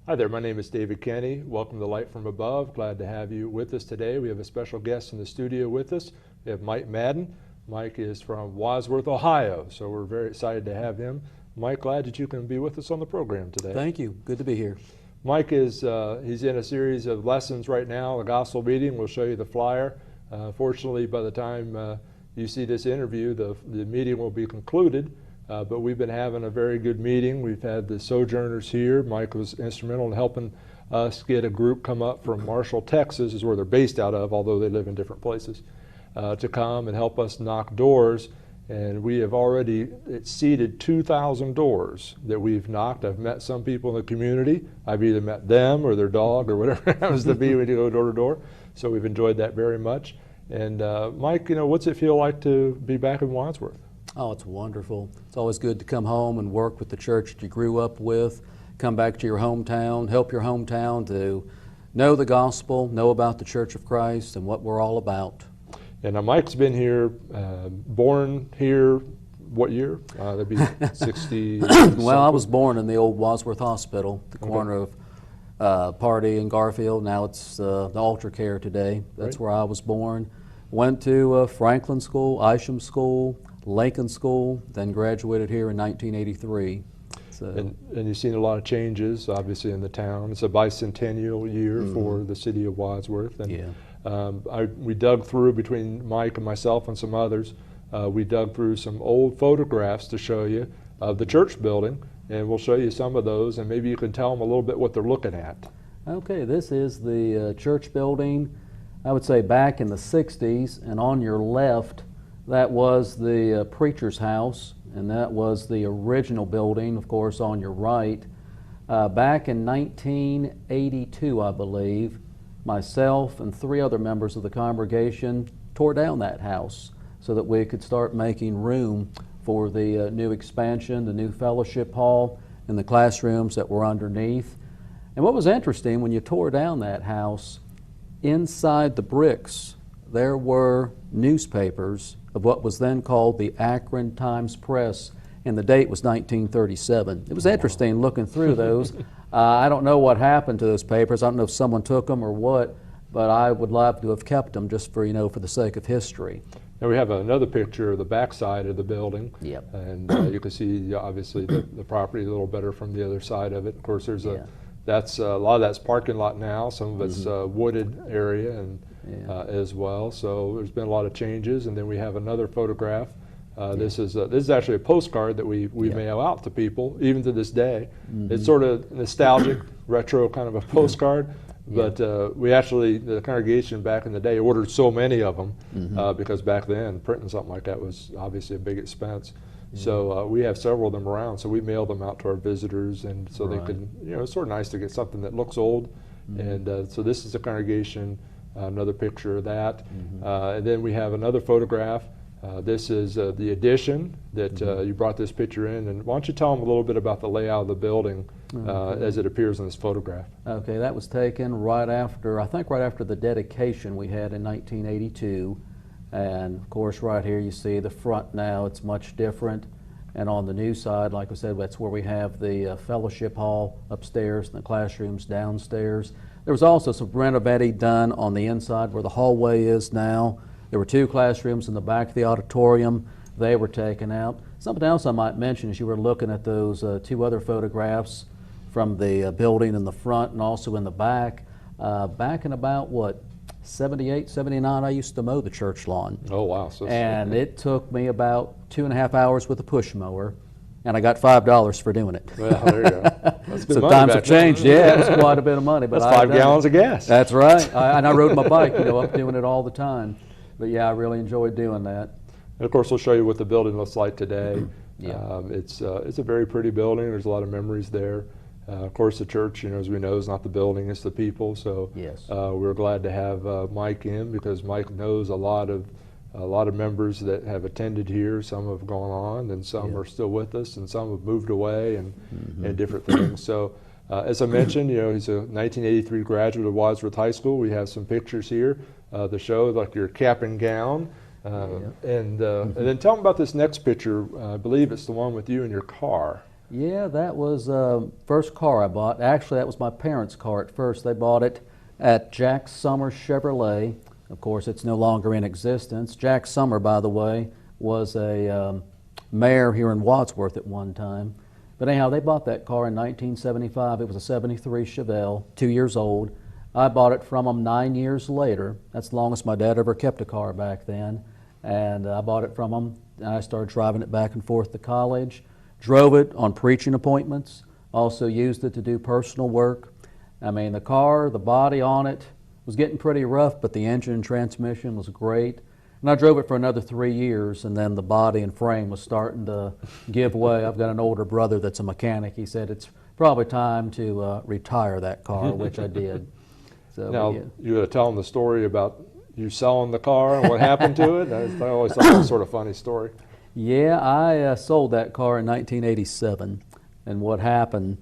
Hi there, my name is David Kenny. Welcome to Light from Above. Glad to have you with us today. We have a special guest in the studio with us. We have Mike Madden. Mike is from Wadsworth, Ohio, so we're very excited to have him. Mike, glad that you can be with us on the program today. Thank you. Good to be here. Mike is he's in a series of lessons right now, a gospel meeting. We'll show you the flyer. Fortunately, by the time you see this interview, the meeting will be concluded. But we've been having a very good meeting. We've had the sojourners here. Mike was instrumental in helping us get a group come up from Marshall, Texas, is where they're based out of, although they live in different places, to come and help us knock doors. And we have already exceeded 2,000 doors that we've knocked. I've met some people in the community. I've either met them or their dog or whatever it happens to be when you go door to door. So we've enjoyed that very much. And Mike, what's it feel like to be back in Wadsworth? Oh, it's wonderful. It's always good to come home and work with the church that you grew up with, come back to your hometown, help your hometown to know the gospel, know about the Church of Christ and what we're all about. And now Mike's been here, born here, what year? That'd be 60. Well, I was born in the old Wadsworth Hospital, the corner of Pardee and Garfield. Now it's the Altar Care today. That's where I was born. Went to Franklin School, Isham School, Lincoln School, then graduated here in 1983. So. And you've seen a lot of changes, obviously, in the town. It's a bicentennial year for the city of Wadsworth. And we dug through, between Mike and myself and some others, we dug through some old photographs to show you of the church building, and we'll show you some of those, and maybe you can tell them a little bit what they're looking at. Okay, this is the church building, I would say back in the 60s, and on your left, that was the preacher's house, and that was the original building, of course, on your right. Back in 1982, I believe, myself and 3 other members of the congregation tore down that house so that we could start making room for the new expansion, the new fellowship hall, and the classrooms that were underneath. And what was interesting, when you tore down that house, inside the bricks, there were newspapers of what was then called the Akron Times-Press, and the date was 1937. It was interesting looking through those. I don't know what happened to those papers. I don't know if someone took them or what, but I would love to have kept them just for, for the sake of history. Now we have another picture of the backside of the building. Yep. And you can see, obviously, the property a little better from the other side of it. Of course, there's a lot of that's parking lot now. Some of it's wooded area and as well. So there's been a lot of changes. And then we have another photograph. This is actually a postcard that we mail out to people, even to this day. It's sort of nostalgic, retro kind of a postcard. But we actually, the congregation back in the day, ordered so many of them because back then printing something like that was obviously a big expense. So we have several of them around. So we mail them out to our visitors, and so they can, it's sort of nice to get something that looks old. And so this is the congregation, another picture of that. And then we have another photograph. This is the addition that you brought this picture in. And why don't you tell them a little bit about the layout of the building as it appears in this photograph? Okay, that was taken right after, I think right after the dedication we had in 1982. And of course right here you see the front now, it's much different. And on the new side, like I said, that's where we have the fellowship hall upstairs and the classrooms downstairs. There was also some renovating done on the inside where the hallway is now. There were 2 classrooms in the back of the auditorium. They were taken out. Something else I might mention as you were looking at those 2 other photographs from the building in the front and also in the back. Back in about, 78, 79, I used to mow the church lawn. Oh, wow. And it took me about 2.5 hours with a push mower, and I got $5 for doing it. Well, there you go. That's good so money times back have changed. then. Yeah, it was quite a bit of money. But that's 5 gallons of gas. That's right. And I rode my bike, up doing it all the time. But yeah, I really enjoyed doing that. And of course, we'll show you what the building looks like today. It's a very pretty building. There's a lot of memories there. Of course, the church, as we know, is not the building, it's the people. So we're glad to have Mike in because Mike knows a lot of members that have attended here. Some have gone on, and some are still with us, and some have moved away, and different things. So as I mentioned, he's a 1983 graduate of Wadsworth High School. We have some pictures here to show, like your cap and gown. And then tell them about this next picture. I believe it's the one with you in your car. Yeah, that was first car I bought. Actually, that was my parents' car at first. They bought it at Jack Summer Chevrolet. Of course, it's no longer in existence. Jack Summer, by the way, was a mayor here in Wadsworth at one time. But anyhow, they bought that car in 1975. It was a 73 Chevelle, 2 years old. I bought it from them 9 years later. That's the longest my dad ever kept a car back then. And I bought it from them, and I started driving it back and forth to college. Drove it on preaching appointments. Also used it to do personal work. I mean, the car, the body on it was getting pretty rough, but the engine and transmission was great. And I drove it for another 3 years, and then the body and frame was starting to give way. I've got an older brother that's a mechanic. He said it's probably time to retire that car, which I did. So, now, yeah. you got to tell them the story about you selling the car and what happened to it? I always thought it was sort of funny story. Yeah, I sold that car in 1987, and what happened,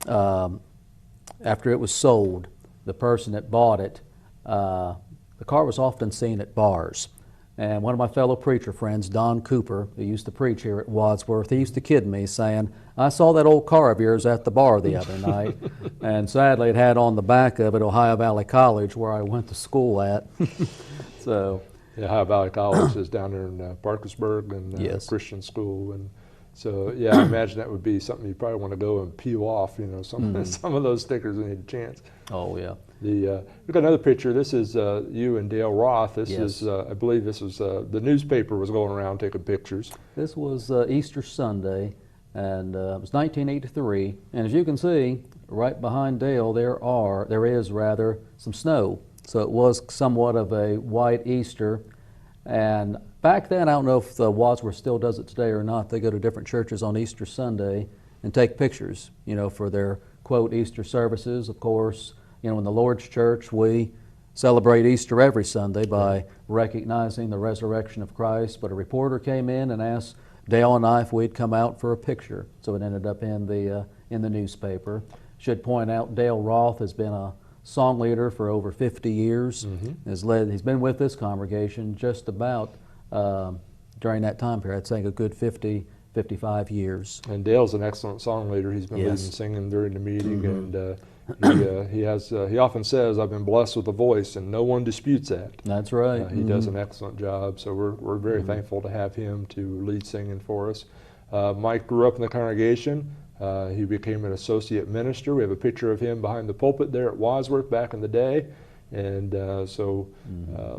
after it was sold, the person that bought it, the car was often seen at bars. And one of my fellow preacher friends, Don Cooper, who used to preach here at Wadsworth, he used to kid me saying, I saw that old car of yours at the bar the other night. And sadly, it had on the back of it Ohio Valley College, where I went to school at. So, yeah, Ohio Valley College is down there in Parkersburg, and yes. Christian school. And so, yeah, I imagine that would be something you probably want to go and peel off, you know, some of those stickers when you need a chance. Oh, yeah. We've got another picture. This is you and Dale Roth. This Yes. is, I believe this was, the newspaper was going around taking pictures. This was Easter Sunday, and it was 1983. And as you can see, right behind Dale, there is some snow. So it was somewhat of a white Easter. And back then, I don't know if Wadsworth still does it today or not. They go to different churches on Easter Sunday and take pictures, you know, for their, quote, Easter services. Of course, you know, in the Lord's Church, we celebrate Easter every Sunday by recognizing the resurrection of Christ. But a reporter came in and asked Dale and I if we'd come out for a picture. So it ended up in the newspaper. Should point out, Dale Roth has been a song leader for over 50 years. He's been with this congregation just about during that time period, I'd say a good 55 years. And Dale's an excellent song leader. He's been leading singing during the meeting, and he often says, I've been blessed with a voice, and no one disputes that. That's right. He does an excellent job, so we're very thankful to have him to lead singing for us. Mike grew up in the congregation. He became an associate minister. We have a picture of him behind the pulpit there at Wadsworth back in the day. And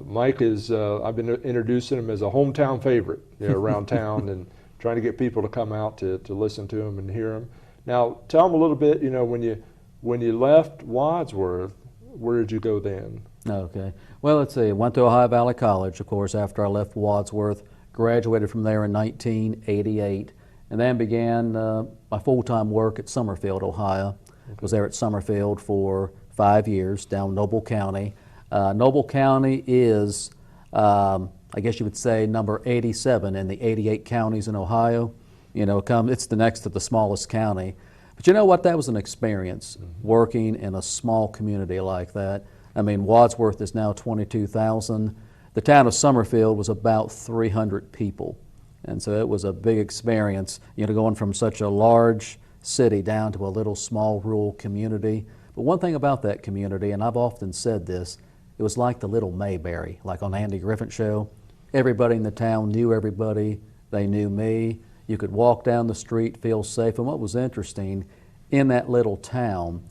Mike is, I've been introducing him as a hometown favorite, you know, around town, and trying to get people to come out to listen to him and hear him. Now, tell him a little bit, you know, when you left Wadsworth, where did you go then? Okay. Well, let's see. I went to Ohio Valley College, of course, after I left Wadsworth. Graduated from there in 1988. And then began my full-time work at Summerfield, Ohio. Was there at Summerfield for 5 years down Noble County. Noble County is, I guess you would say, number 87 in the 88 counties in Ohio. You know, it's the next to the smallest county. But you know what? That was an experience, working in a small community like that. I mean, Wadsworth is now 22,000. The town of Summerfield was about 300 people. And so it was a big experience, you know, going from such a large city down to a little small rural community. But one thing about that community, and I've often said this, it was like the little Mayberry, like on Andy Griffin's show. Everybody in the town knew everybody. They knew me. You could walk down the street, feel safe. And what was interesting, in that little town,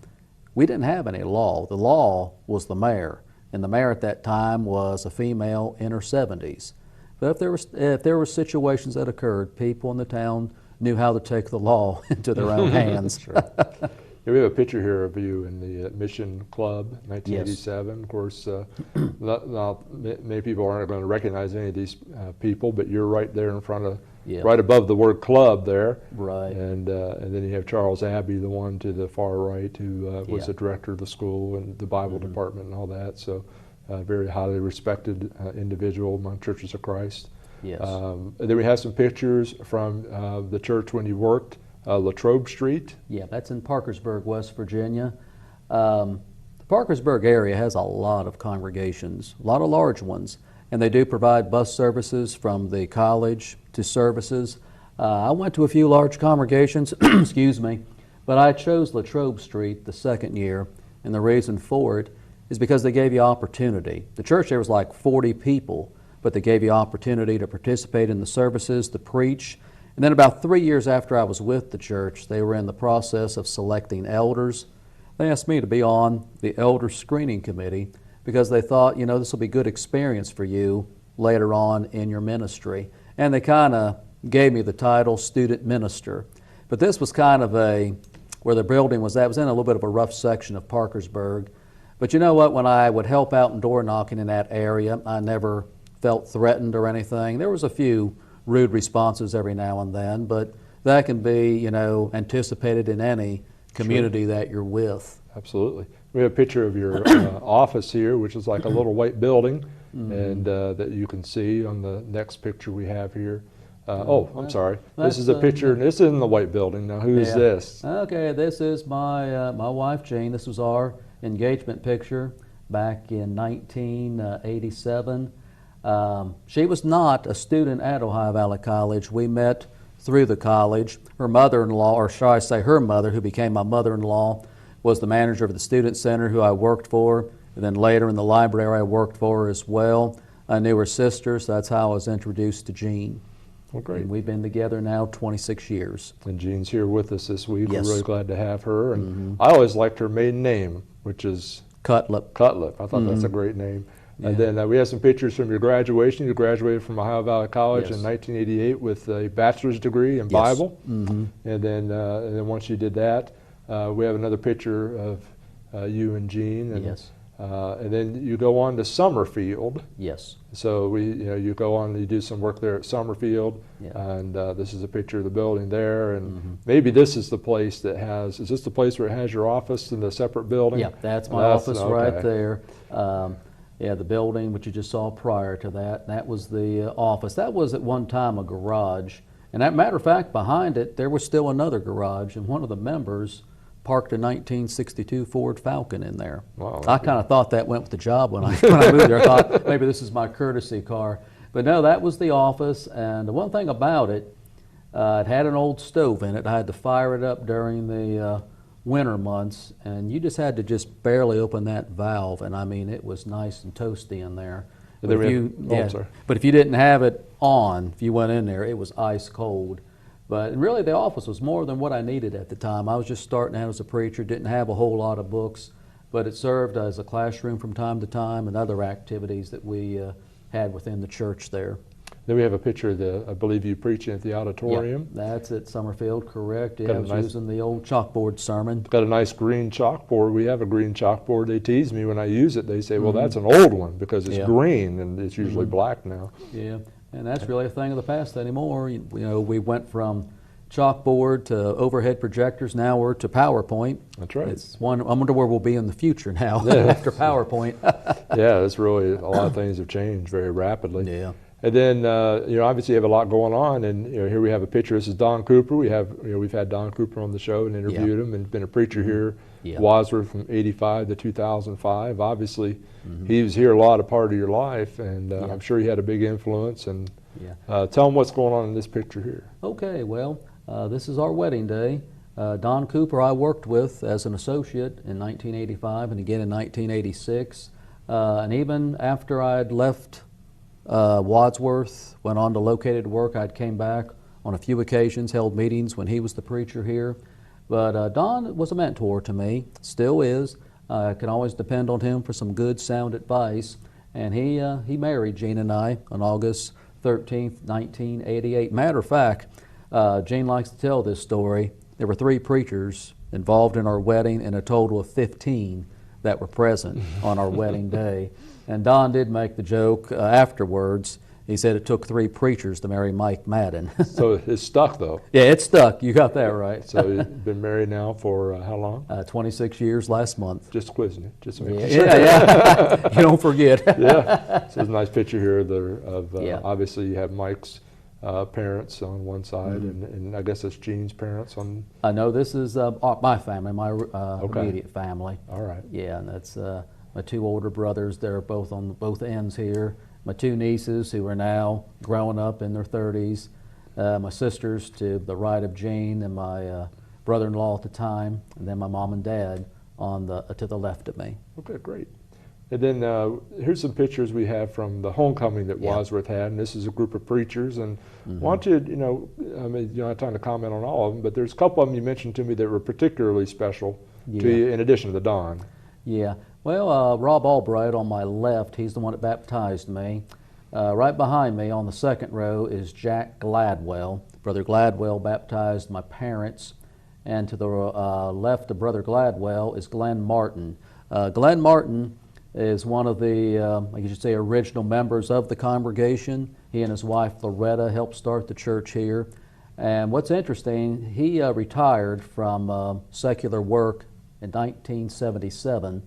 we didn't have any law. The law was the mayor. And the mayor at that time was a female in her 70s. But if there were situations that occurred, people in the town knew how to take the law into their own hands. Yeah, we have a picture here of you in the Mission Club, 1987. Yes. Of course, many people aren't going to recognize any of these people, but you're right there in front of, right above the word club there. Right. And then you have Charles Abbey, the one to the far right, who was the director of the school and the Bible department and all that. So. Very highly respected individual among Churches of Christ. Yes. Then we have some pictures from the church when you worked, Latrobe Street. Yeah, that's in Parkersburg, West Virginia. The Parkersburg area has a lot of congregations, a lot of large ones, and they do provide bus services from the college to services. I went to a few large congregations, excuse me, but I chose Latrobe Street the second year, and the reason for it is because they gave you opportunity. The church there was like 40 people, but they gave you opportunity to participate in the services, to preach. And then about 3 years after I was with the church, they were in the process of selecting elders. They asked me to be on the elder screening committee because they thought, you know, this will be good experience for you later on in your ministry. And they kind of gave me the title student minister. But this was kind of where the building was at, it was in a little bit of a rough section of Parkersburg. But you know what, when I would help out in door knocking in that area, I never felt threatened or anything. There was a few rude responses every now and then, but that can be, you know, anticipated in any community that you're with. Absolutely. We have a picture of your office here, which is like a little white building, and that you can see on the next picture we have here. I'm sorry. This is a picture, and this is in the white building. Now, who is this? Okay, this is my wife, Jane. This was our engagement picture back in 1987. She was not a student at Ohio Valley College. We met through the college. Her mother-in-law, or shall I say her mother, who became my mother-in-law, was the manager of the student center who I worked for. And then later in the library I worked for her as well. I knew her sister, so that's how I was introduced to Jean. Well, great. And we've been together now 26 years. And Jean's here with us this week. Yes. We're really glad to have her. And I always liked her maiden name, which is Cutlip. Cutlip. I thought that's a great name. Yeah. And then we have some pictures from your graduation. You graduated from Ohio Valley College Yes. in 1988 with a bachelor's degree in Yes. Bible. And then once you did that, we have another picture of you and Jean. And, Yes. and then you go on to Summerfield. Yes. So you go on, you do some work there at Summerfield, and this is a picture of the building there, and maybe this is the place that has, is this the place where it has your office in the separate building? Yeah, that's my office right there. Yeah, the building which you just saw prior to that, that was the office. That was at one time a garage, and as a matter of fact, behind it there was still another garage, and one of the members parked a 1962 Ford Falcon in there. Wow, I kind of thought that went with the job when I moved there. I thought maybe this is my courtesy car. But no, that was the office, and the one thing about it, it had an old stove in it. I had to fire it up during the winter months, and you just had to just barely open that valve, and I mean, it was nice and toasty in there. But if you didn't have it on, if you went in there, it was ice cold. But really, the office was more than what I needed at the time. I was just starting out as a preacher, didn't have a whole lot of books, but it served as a classroom from time to time and other activities that we had within the church there. Then we have a picture of I believe you preaching at the auditorium. Yeah, that's at Summerfield, correct. Yeah, I was using the old chalkboard sermon. Got a nice green chalkboard. We have a green chalkboard. They tease me when I use it. They say, well, that's an old one because it's green, and it's usually black now. Yeah. And that's really a thing of the past anymore. You know, we went from chalkboard to overhead projectors. Now we're to PowerPoint. That's right. I wonder where we'll be in the future now after PowerPoint. Yeah, it's really, a lot of things have changed very rapidly. Yeah. And then, obviously you have a lot going on, and here we have a picture. This is Don Cooper. We've had Don Cooper on the show and interviewed him, and been a preacher here, Wadsworth from '85 to 2005. Obviously, he was here a part of your life, and I'm sure he had a big influence. And tell him what's going on in this picture here. Okay, well, this is our wedding day. Don Cooper I worked with as an associate in 1985 and again in 1986. And even after I'd left Wadsworth, went on to located work, I'd came back on a few occasions, held meetings when he was the preacher here. But Don was a mentor to me, still is. I can always depend on him for some good, sound advice. And he married Jean and I on August 13th, 1988. Matter of fact, Jean likes to tell this story. There were 3 preachers involved in our wedding and a total of 15 that were present on our wedding day. And Don did make the joke afterwards. He said it took 3 preachers to marry Mike Madden. So it's stuck, though. Yeah, it's stuck. You got that right. So you've been married now for how long? 26 years last month. Just quizzing you, just to make sure. Yeah. You don't forget. Yeah. So there's a nice picture here of obviously you have Mike's parents on one side, and I guess it's Jean's parents on. I know this is my family, my immediate family. All right. Yeah, and that's my 2 older brothers. They're both on both ends here. My 2 nieces who are now growing up in their 30s. My sisters to the right of Jean, and my brother-in-law at the time, and then my mom and dad to the left of me. Okay, great. And then here's some pictures we have from the homecoming that Wadsworth had, and this is a group of preachers. And why don't you, I mean, you don't have time to comment on all of them, but there's a couple of them you mentioned to me that were particularly special to you, in addition to the Don. Yeah. Well, Rob Albright on my left, he's the one that baptized me. Right behind me on the second row is Jack Gladwell. Brother Gladwell baptized my parents. And to the left of Brother Gladwell is Glenn Martin. Glenn Martin is one of the, like you should say, original members of the congregation. He and his wife Loretta helped start the church here. And what's interesting, he retired from secular work in 1977,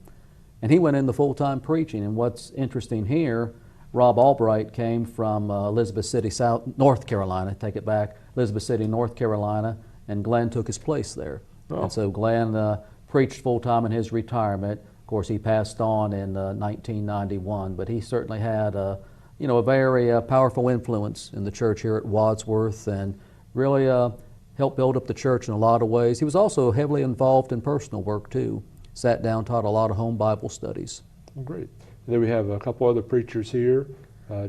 and he went into full-time preaching. And what's interesting here, Rob Albright came from Elizabeth City, North Carolina, take it back, Elizabeth City, North Carolina, and Glenn took his place there. Oh. And so Glenn preached full-time in his retirement. Of course, he passed on in 1991, but he certainly had a very powerful influence in the church here at Wadsworth, and really helped build up the church in a lot of ways. He was also heavily involved in personal work too. Sat down, taught a lot of home Bible studies. Well, great. And then we have a couple other preachers here,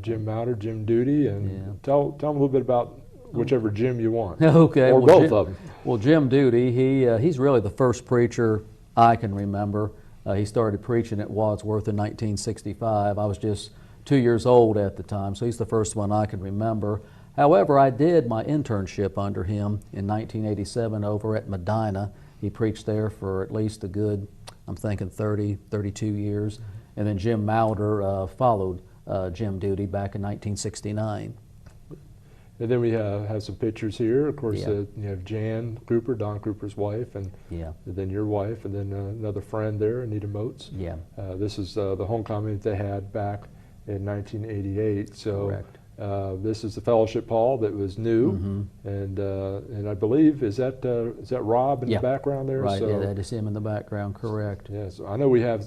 Jim Mouter, Jim Duty, and tell them a little bit about whichever Jim you want. Okay. Or both of them. Well, Jim Duty, he's really the first preacher I can remember. He started preaching at Wadsworth in 1965. I was just 2 years old at the time, so he's the first one I can remember. However, I did my internship under him in 1987 over at Medina. He preached there for at least a good, I'm thinking 30, 32 years. And then Jim Mouter followed Jim Duty back in 1969. And then we have some pictures here. Of course, you have Jan Cooper, Don Cooper's wife, and then your wife, and then another friend there, Anita Moats. Yeah. This is the homecoming that they had back in 1988. So correct. This is the fellowship hall that was new, and I believe is that Rob in the background there? Right. So, that is him in the background. Correct. Yes. I know we have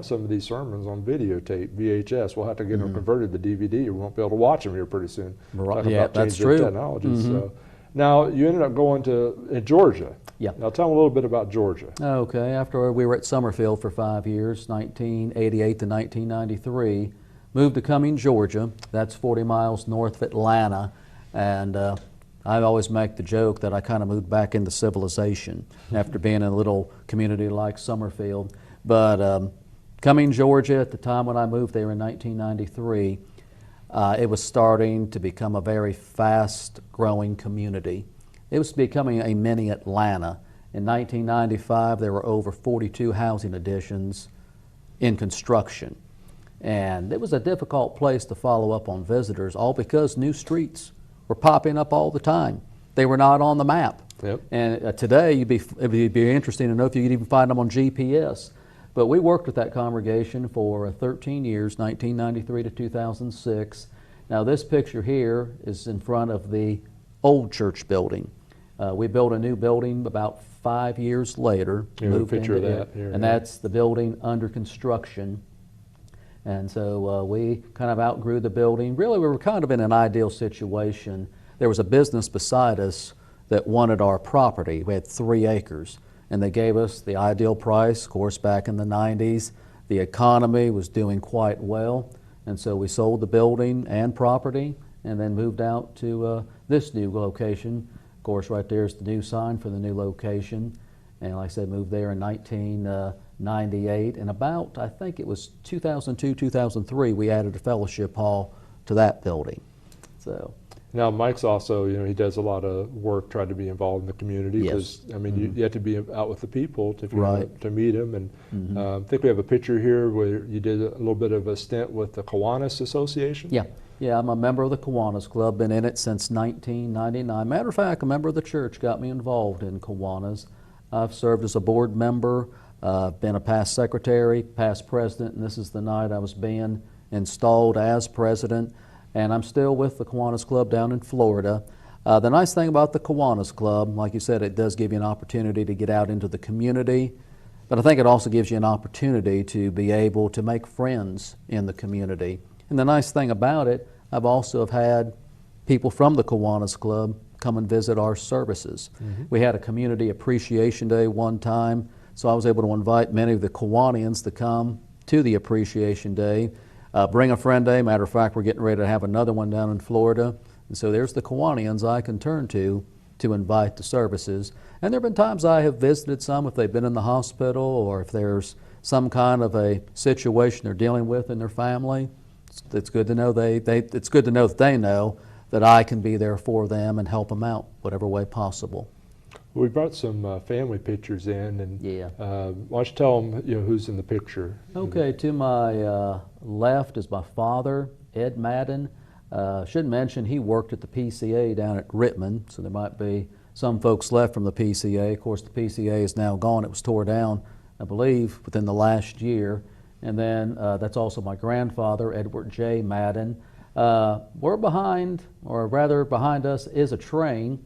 some of these sermons on videotape, VHS. We'll have to get them converted to DVD. We won't be able to watch them here pretty soon. Right. Yeah, that's true. Technology. So now you ended up going to Georgia. Yeah. Now tell them a little bit about Georgia. Okay. After we were at Summerfield for 5 years, 1988 to 1993. Moved to Cumming, Georgia. That's 40 miles north of Atlanta. And I always make the joke that I kind of moved back into civilization after being in a little community like Summerfield. But Cumming, Georgia, at the time when I moved there in 1993, it was starting to become a very fast-growing community. It was becoming a mini Atlanta. In 1995, there were over 42 housing additions in construction. And it was a difficult place to follow up on visitors, all because new streets were popping up all the time. They were not on the map. Yep. And today, it'd be interesting to know if you could even find them on GPS. But we worked with that congregation for 13 years, 1993 to 2006. Now this picture here is in front of the old church building. We built a new building about 5 years later. Moved picture of that here, and that's the building under construction. And so we kind of outgrew the building. Really, we were kind of in an ideal situation. There was a business beside us that wanted our property. We had 3 acres, and they gave us the ideal price. Of course, back in the 90s, the economy was doing quite well, and so we sold the building and property and then moved out to this new location. Of course, right there's the new sign for the new location. And like I said, moved there in 1998, and about, I think it was 2002, 2003, we added a fellowship hall to that building. So now Mike's also, he does a lot of work trying to be involved in the community. Yes. I mean, you have to be out with the people to meet them. And I think we have a picture here where you did a little bit of a stint with the Kiwanis Association. Yeah, I'm a member of the Kiwanis Club, been in it since 1999. Matter of fact, a member of the church got me involved in Kiwanis. I've served as a board member, been a past secretary, past president, and this is the night I was being installed as president. And I'm still with the Kiwanis Club down in Florida. The nice thing about the Kiwanis Club, like you said, it does give you an opportunity to get out into the community, but I think it also gives you an opportunity to be able to make friends in the community. And the nice thing about it, I've also had people from the Kiwanis Club come and visit our services. We had a Community Appreciation Day one time, so I was able to invite many of the Kiwanians to come to the Appreciation Day. Bring a Friend Day. Matter of fact, we're getting ready to have another one down in Florida. And so there's the Kiwanians I can turn to invite to services. And there have been times I have visited some if they've been in the hospital or if there's some kind of a situation they're dealing with in their family. It's good to know it's good to know that they know that I can be there for them and help them out whatever way possible. We brought some family pictures in, and why don't you tell them who's in the picture? Okay, to my left is my father, Ed Madden. Should mention he worked at the PCA down at Rittman, so there might be some folks left from the PCA. Of course, the PCA is now gone. It was tore down, I believe, within the last year. And then that's also my grandfather, Edward J. Madden. We're behind, or rather behind us is a train.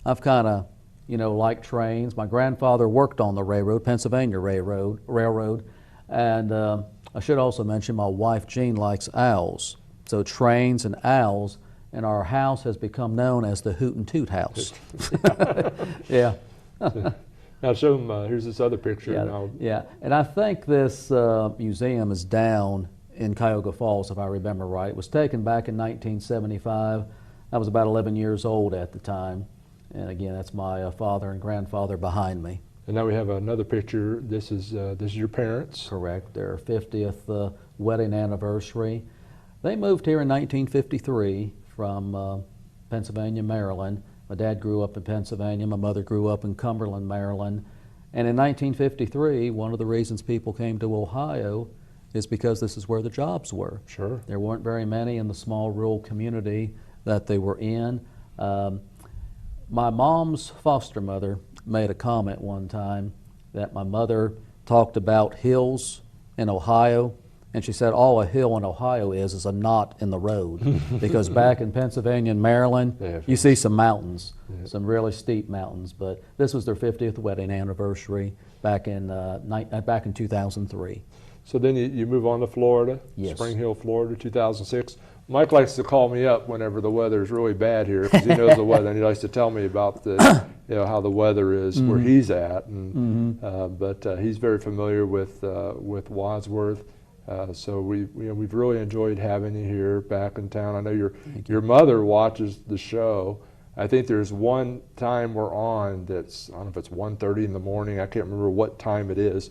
I've kind of like trains. My grandfather worked on the railroad, Pennsylvania Railroad, and I should also mention my wife Jean likes owls. So trains and owls, and our house has become known as the Hoot and Toot House. Yeah. Now show them, here's this other picture. Yeah, and I think this museum is down in Cuyahoga Falls, if I remember right. It was taken back in 1975. I was about 11 years old at the time. And again, that's my father and grandfather behind me. And now we have another picture. This is your parents. Correct. Their 50th wedding anniversary. They moved here in 1953 from Pennsylvania, Maryland. My dad grew up in Pennsylvania. My mother grew up in Cumberland, Maryland. And in 1953, one of the reasons people came to Ohio is because this is where the jobs were. Sure. There weren't very many in the small rural community that they were in. My mom's foster mother made a comment one time that my mother talked about hills in Ohio, and she said all a hill in Ohio is a knot in the road. Because back in Pennsylvania and Maryland, you see some mountains, some really steep mountains. But this was their 50th wedding anniversary back in 2003. So then you move on to Florida, Spring Hill, Florida, 2006. Mike likes to call me up whenever the weather is really bad here because he knows the weather, and he likes to tell me about how the weather is where he's at. And, but he's very familiar with Wadsworth, so we've really enjoyed having you here back in town. I know your mother watches the show. I think there's one time we're on that's, I don't know if it's 1:30 in the morning. I can't remember what time it is.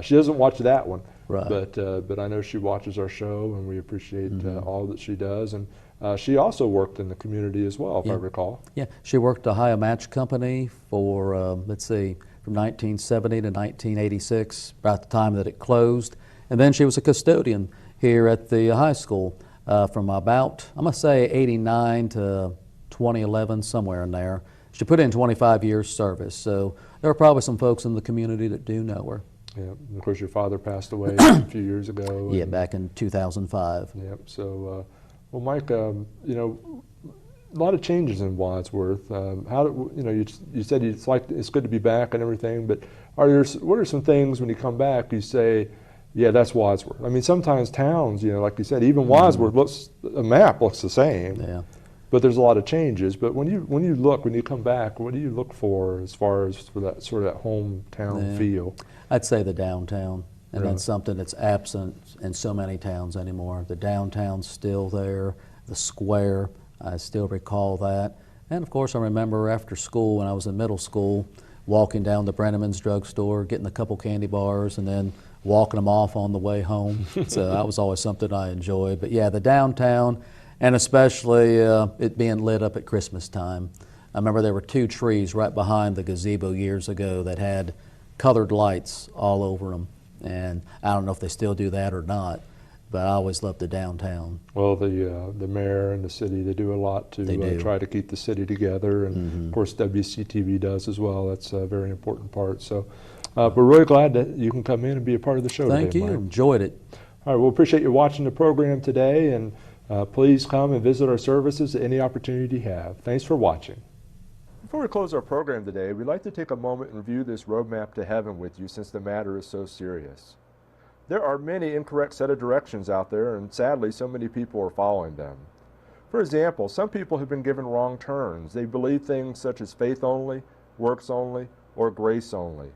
She doesn't watch that one. Right. But I know she watches our show, and we appreciate all that she does. And she also worked in the community as well, if I recall. Yeah, she worked at the Ohio Match Company for, let's see, from 1970 to 1986, about the time that it closed. And then she was a custodian here at the high school from about, I'm going to say 89 to 2011, somewhere in there. She put in 25 years service, so there are probably some folks in the community that do know her. Yeah, of course your father passed away a few years ago. Yeah, back in 2005. Yep. So, well, Mike, a lot of changes in Wadsworth. You said it's good to be back and everything, but what are some things when you come back you say, yeah, that's Wadsworth? I mean, sometimes towns, like you said, even Wadsworth a map looks the same. Yeah. But there's a lot of changes. But when you come back, what do you look for as far as for that sort of that hometown feel? I'd say the downtown, and that's something that's absent in so many towns anymore. The downtown's still there, the square, I still recall that. And of course I remember after school, when I was in middle school, walking down to Brenneman's drugstore, getting a couple candy bars, and then walking them off on the way home. So that was always something I enjoyed. But yeah, the downtown, and especially it being lit up at Christmas time. I remember there were 2 trees right behind the gazebo years ago that had colored lights all over them, and I don't know if they still do that or not, but I always loved the downtown. Well, the mayor and the city, they do a lot to try to keep the city together, and of course WCTV does as well. That's a very important part. So we're really glad that you can come in and be a part of the show today, Thank you. Mike. Enjoyed it. All right, we'll appreciate you watching the program today, and please come and visit our services at any opportunity you have. Thanks for watching. Before we close our program today, we'd like to take a moment and review this roadmap to heaven with you, since the matter is so serious. There are many incorrect set of directions out there, and sadly so many people are following them. For example, some people have been given wrong turns. They believe things such as faith only, works only, or grace only.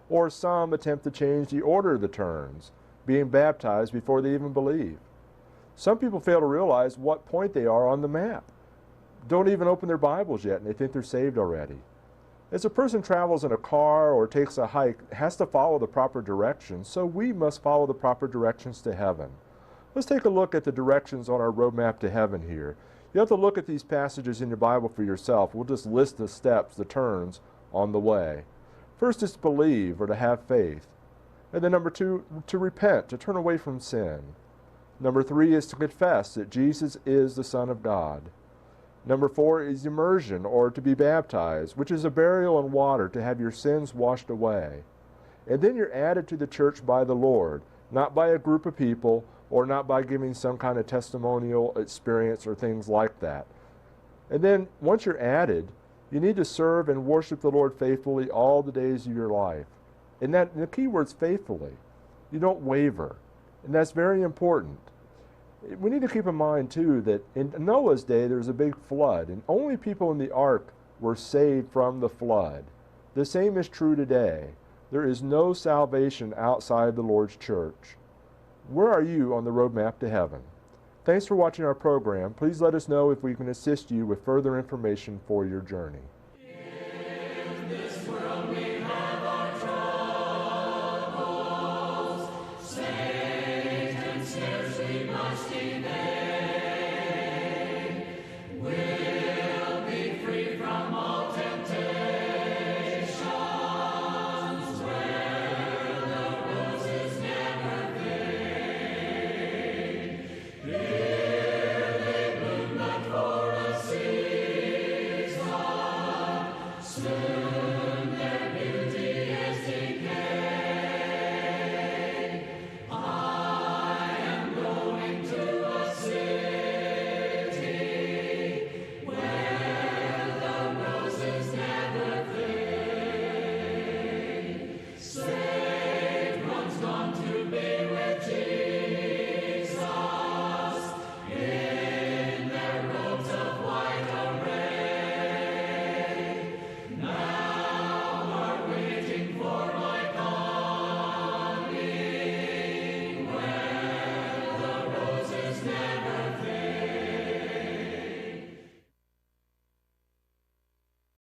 Or some attempt to change the order of the turns, being baptized before they even believe. Some people fail to realize what point they are on the map. Don't even open their Bibles yet, and they think they're saved already. As a person travels in a car or takes a hike, has to follow the proper directions, so we must follow the proper directions to heaven. Let's take a look at the directions on our roadmap to heaven here. You have to look at these passages in your Bible for yourself. We'll just list the steps, the turns on the way. First is to believe or to have faith. And then number 2, to repent, to turn away from sin. Number 3 is to confess that Jesus is the Son of God. Number 4 is immersion, or to be baptized, which is a burial in water to have your sins washed away. And then you're added to the church by the Lord, not by a group of people, or not by giving some kind of testimonial experience or things like that. And then once you're added, you need to serve and worship the Lord faithfully all the days of your life. And the key word's faithfully. You don't waver. And that's very important. We need to keep in mind, too, that in Noah's day there was a big flood, and only people in the ark were saved from the flood. The same is true today. There is no salvation outside the Lord's church. Where are you on the roadmap to heaven? Thanks for watching our program. Please let us know if we can assist you with further information for your journey. In this world we